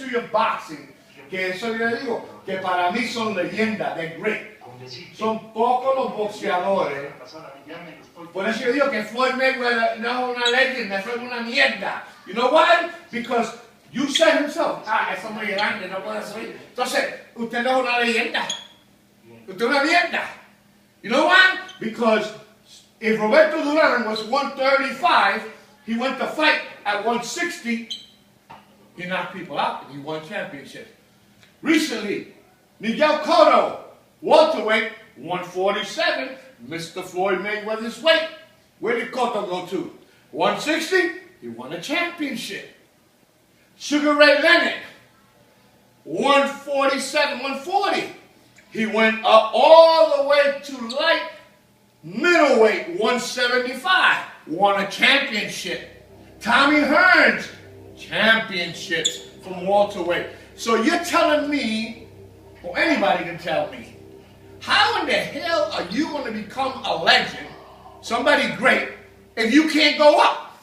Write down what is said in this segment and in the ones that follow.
history of boxing, que eso yo le digo, que para mí son leyendas, they're great. Son pocos los boxeadores. Por eso yo digo que Floyd Mayweather no es una leyenda, fue una mierda. You know why? Because you said himself, eso es muy grande, no puede subir. Entonces, usted no es una leyenda. Usted es una mierda. You know why? Because if Roberto Duran was 135, he went to fight at 160, he knocked people out and he won championships. Recently, Miguel Cotto, welterweight, 147, Mr. Floyd Mayweather's weight. Where did Cotto go to? 160, he won a championship. Sugar Ray Leonard, 147, 140. He went up all the way to light middleweight, 175. Won a championship. Tommy Hearns, championships from welterweight. So you're telling me, or anybody can tell me, how in the hell are you going to become a legend, somebody great, if you can't go up?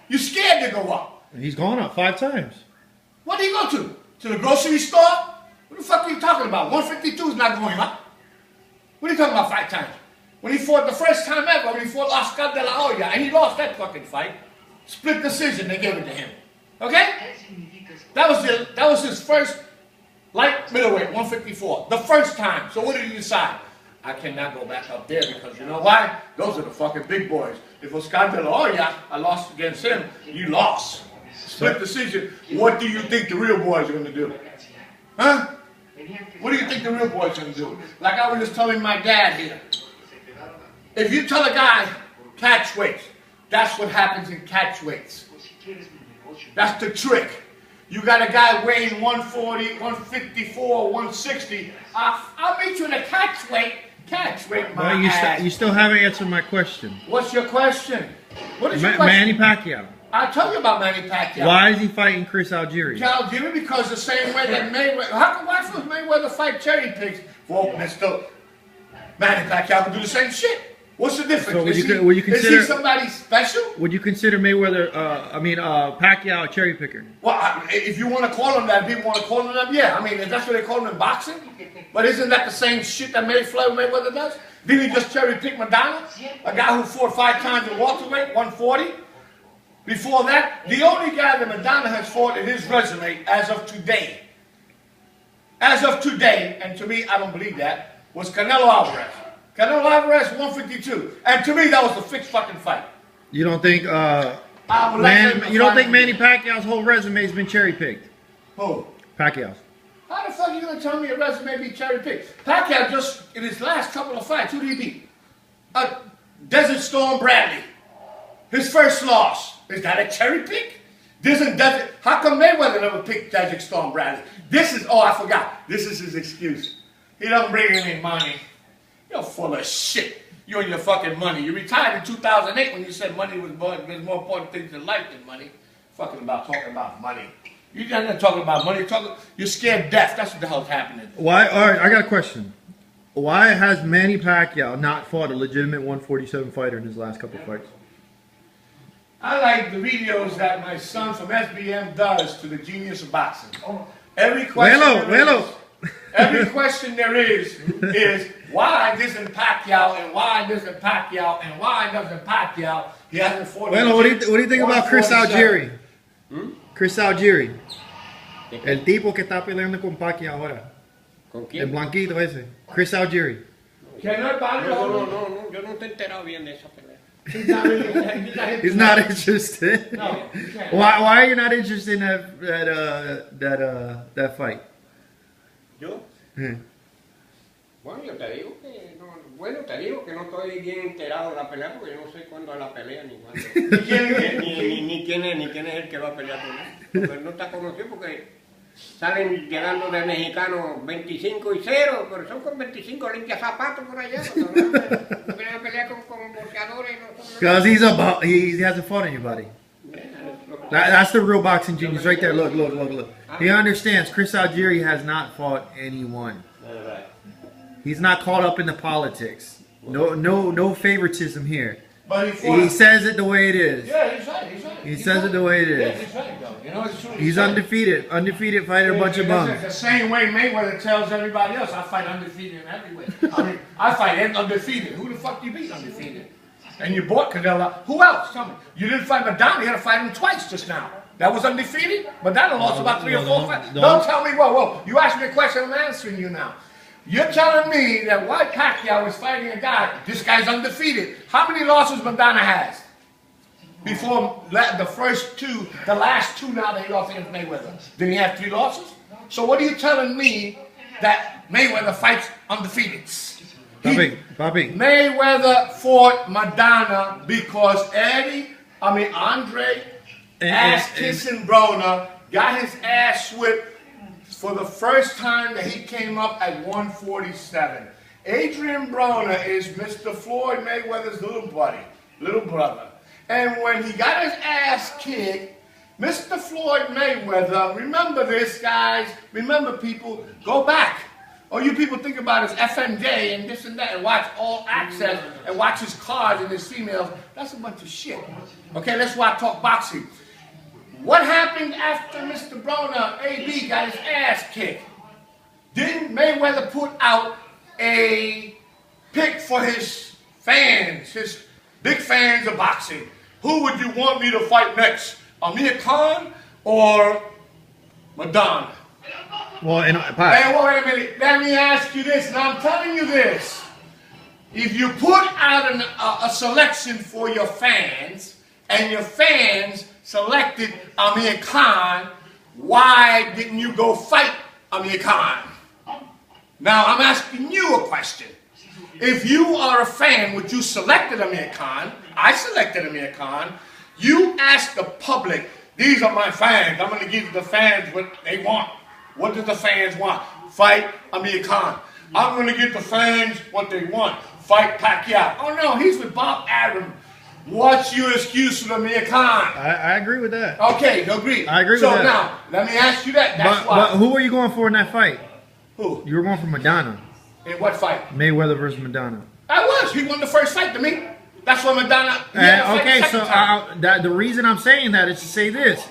You're scared to go up. He's gone up 5 times. What did he go to? To the grocery store? What the fuck are you talking about? 152 is not going up. What are you talking about 5 times? When he fought the first time ever, when he fought Oscar de la Hoya, and he lost that fucking fight. Split decision, they gave it to him. Okay? That was his first light middleweight, 154. The first time. So what did he decide? I cannot go back up there because you know why? Those are the fucking big boys. If Oscar de la Hoya, I lost against him, you lost. Split decision. What do you think the real boys are going to do? Huh? What do you think the real boys are going to do? Like I was just telling my dad here. If you tell a guy, catch weights, that's what happens in catch weights. That's the trick. You got a guy weighing 140, 154, 160. I'll meet you in a catch weight. Catch weight, my ass. You still haven't answered my question. What's your question? What is your question? Manny Pacquiao. I'll tell you about Manny Pacquiao. Why is he fighting Chris Algieri? Algieri because the same way that Mayweather. Why does Mayweather fight cherry pigs? Well, Mr. Manny Pacquiao can do the same shit. What's the difference? So would you consider, is he somebody special? Would you consider Mayweather, Pacquiao a cherry picker? Well, if you want to call him that, people want to call him that, yeah. I mean, if that's what they call him in boxing. But isn't that the same shit that Floyd Mayweather does? Didn't he just cherry pick Madonna? A guy who fought 5 times in welterweight, 140? Before that, the only guy that Madonna has fought in his resume as of today, and to me, I don't believe that, was Canelo Alvarez. Canelo Alvarez, 152. And to me, that was a fixed fucking fight. You don't think, you don't think Manny Pacquiao's whole resume has been cherry picked? Who? Pacquiao's. How the fuck are you going to tell me a resume be cherry picked? Pacquiao just, in his last couple of fights, who did he beat? Desert Storm Bradley. His first loss. Is that a cherry pick? How come Mayweather never picked Desert Storm Bradley? I forgot. This is his excuse. He don't bring any money. You're full of shit. You and your fucking money. You retired in 2008 when you said money was more important things in life than money. Talking about money. You're not talking about money. You're scared deaf. That's what the hell's happening. Why? All right, I got a question. Why has Manny Pacquiao not fought a legitimate 147 fighter in his last couple of fights? I like the videos that my son from SBM does to the genius of boxing. Every question there is why doesn't Pacquiao and why doesn't Pacquiao and why doesn't Pacquiao? He hasn't fought. Bueno, what do you think about Chris Algieri? Chris Algieri. El tipo que está peleando con Pacquiao ahora. ¿Con quién? El blanquito ese. Chris Algieri. No, yo no te he enterado bien de esa pelea. He's not interested. No, why are you not interested in that fight? ¿Yo? Bueno, te digo que no estoy bien enterado de la pelea porque yo no sé cuándo es la pelea ni cuándo. ni quién es el que va a pelear con él. Porque no está conocido porque salen llegando de mexicanos 25 y 0, pero son con 25 limpias zapatos por allá. No vienen a pelear con boxeadores. Because he hasn't fought anybody. That's the real boxing genius right there. Look. He understands Chris Algieri has not fought anyone. He's not caught up in the politics. No favoritism here. But he He says it the way it is. Yeah, he's right. He's right. He says it the way it Yeah, is. he's right, though. You know, it's true. He's undefeated. Undefeated fighter, a bunch of bums. The same way Mayweather tells everybody else, I fight undefeated in every way. I mean, I fight undefeated. Who the fuck you beat undefeated? And you bought Canelo. Who else? Tell me. You didn't fight Madonna. You had to fight him twice just now. That was undefeated? Madonna lost about 3 or 4 fights. Don't tell me, whoa. You asked me a question, I'm answering you now. You're telling me that while Pacquiao is fighting a guy, this guy's undefeated. How many losses Madonna has? Before the first 2, the last 2 now that he lost against Mayweather. Didn't he have 3 losses? So what are you telling me that Mayweather fights undefeated? Papi. Mayweather fought Madonna because Andre ass-kissing Broner got his ass whipped for the first time that he came up at 147. Adrian Broner is Mr. Floyd Mayweather's little brother. And when he got his ass kicked, Mr. Floyd Mayweather, remember this, guys, remember people, go back. All you people think about is FMJ and this and that and watch All Access and watch his cars and his females. That's a bunch of shit. Okay, let's talk boxing. What happened after Mr. Broner, AB, got his ass kicked? Didn't Mayweather put out a pick for his fans, his big fans of boxing? Who would you want me to fight next? Amir Khan or Madonna? Well, hey, wait a minute. Let me ask you this, and I'm telling you this. If you put out a selection for your fans, and your fans selected Amir Khan, why didn't you go fight Amir Khan? Now, I'm asking you a question. If you are a fan, would you select Amir Khan? I selected Amir Khan. You ask the public, these are my fans. I'm going to give the fans what they want. What do the fans want? Fight Amir Khan. I'm going to give the fans what they want. Fight Pacquiao. Oh, no, he's with Bob Arum. What's your excuse for Amir Khan? I agree with that. Okay, you agree. I agree with that. So now, let me ask you that. That's why. But who were you going for in that fight? Who? You were going for Madonna. In what fight? Mayweather versus Madonna. I was. He won the first fight to me. That's why Madonna. Okay, so the reason I'm saying that is to say this.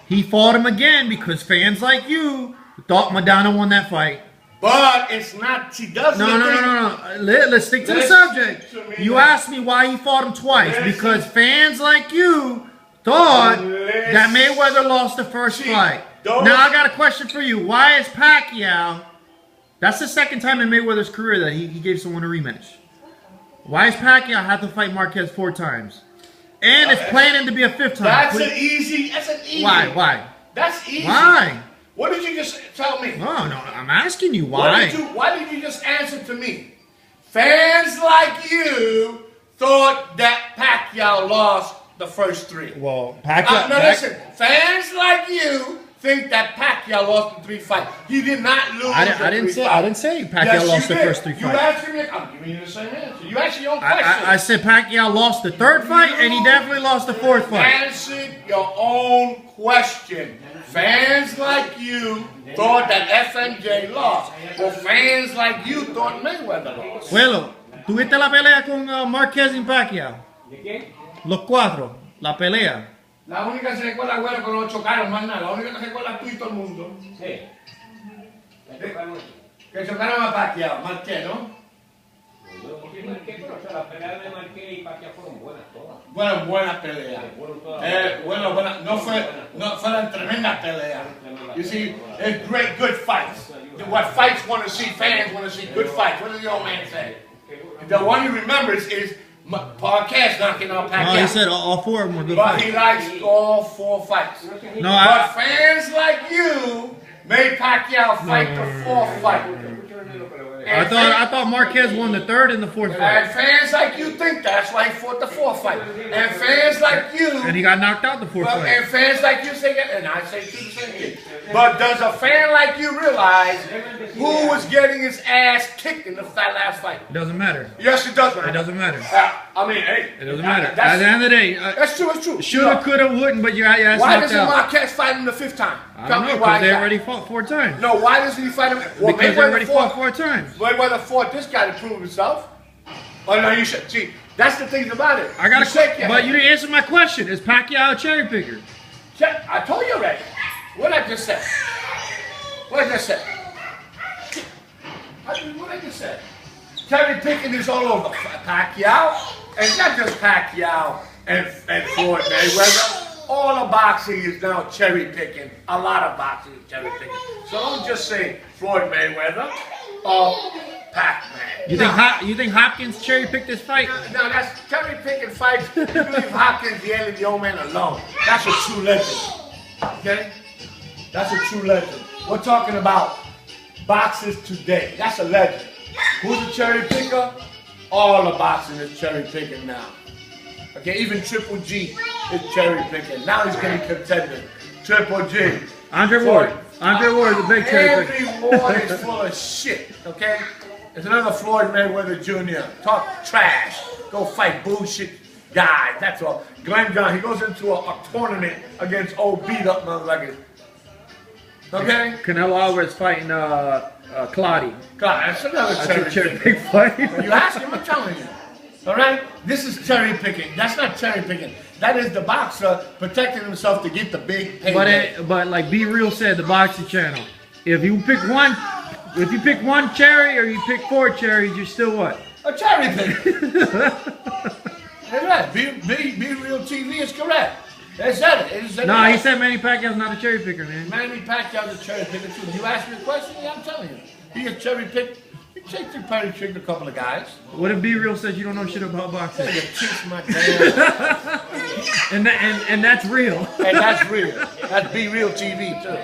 He fought him again because fans like you thought Madonna won that fight. But it's not. She doesn't. No. Let's stick to the subject. You asked me why he fought him twice. Because fans like you thought that Mayweather lost the first fight. Now I got a question for you. Why is Pacquiao? That's the second time in Mayweather's career that he gave someone a rematch. Why is Pacquiao have to fight Marquez 4 times? And it's planning to be a 5th time. That's an easy. Why? That's easy. Why? What did you just tell me? No, I'm asking you why. Why did you just answer to me? Fans like you thought that Pacquiao lost the first 3. Well, Pacquiao. Listen. Fans like you think that Pacquiao lost the 3 fights. He did not lose. I didn't say Pacquiao lost the first 3 fights. You asked me. I'm giving you the same answer. You asked your own question. I said Pacquiao lost the 3rd fight, and he definitely lost the 4th fight. Answered your own question. Fans like you thought that FMJ lost. Well, fans like you thought Mayweather lost. Bueno, ¿tuviste la pelea con Marquez y Pacquiao? ¿De quién? Los 4, la pelea. La única que se recuerda, bueno, que no chocaron más nada. La única que se recuerda tú y todo el mundo. Sí. Que chocaron a Pacquiao, Marquez, ¿no? Pero las peleas de Marquez y Pacquiao fueron buenas todas. Bueno, buenas peleas. No fueron tremendas peleas. You see, it's great, good fights. What fights want to see, fans want to see good fights. What does the old man say? The one he remembers is Marquez knocking out Pacquiao. No, he said all 4 of them were good fights. But he likes all 4 fights. But fans like you made Pacquiao fight the 4th fight. I thought Marquez won the 3rd and the 4th fight. And fans like you think that's why he fought the 4th fight. And fans like you... And he got knocked out the 4th fight. And fans like you say, and I say too the same thing. But does a fan like you realize who was getting his ass kicked in the last fight? It doesn't matter. Yes, it does matter. It doesn't matter. It doesn't matter. At the end of the day, that's true. It's true. Shoulda, coulda, wouldn't, but your ass why knocked doesn't out. Marquez fight him the 5th time? I don't know, because they already fought 4 times. No, why doesn't he fight him? Well, because they already fought 4 times. Mayweather fought this guy to prove himself. Oh no, you should see. That's the thing about it. I got You a shake question, your but head. you didn't answer my question. Is Pacquiao a cherry picker? I told you already. What I just said. What I just said. What I just said. Cherry picking is all over. Pacquiao, and not just Pacquiao and Floyd Mayweather. All the boxing is now cherry picking. A lot of boxing is cherry picking. So don't just say Floyd Mayweather or Pac-Man. You think Hopkins cherry picked this fight? No, that's cherry picking fights. You leave Hopkins, the alien, the old man alone. That's a true legend. Okay? That's a true legend. We're talking about boxers today. That's a legend. Who's a cherry picker? All the boxing is cherry picking now. Okay, even Triple G is cherry picking. Now he's getting contended. Triple G. Andre Ward. Andre Ward is a big cherry picker. Every Ward is full of shit. Okay? There's another Floyd Mayweather Jr. Talk trash. Go fight bullshit guys. That's all. Glenn Gunn, he goes into a tournament against old beat up motherfuckers. Okay? Canelo Alvarez fighting Claudio. God, that's another cherry pick fight. You ask him, I'm telling you. All right? This is cherry picking. That's not cherry picking. That is the boxer protecting himself to get the big payday. But like Be Real said, the boxing channel. If you pick one cherry or you pick 4 cherries, you're still what? A cherry picker. That's right. Be Real TV is correct. They said it. No, he said Manny Pacquiao's not a cherry picker, man. Manny Pacquiao's a cherry picker too. You ask me a question, yeah, I'm telling you. He a cherry pick. He cherry picked a couple of guys. What if Be Real said you don't know shit about boxing? You kiss my damn. and that's real. And that's real. That's Be Real TV too.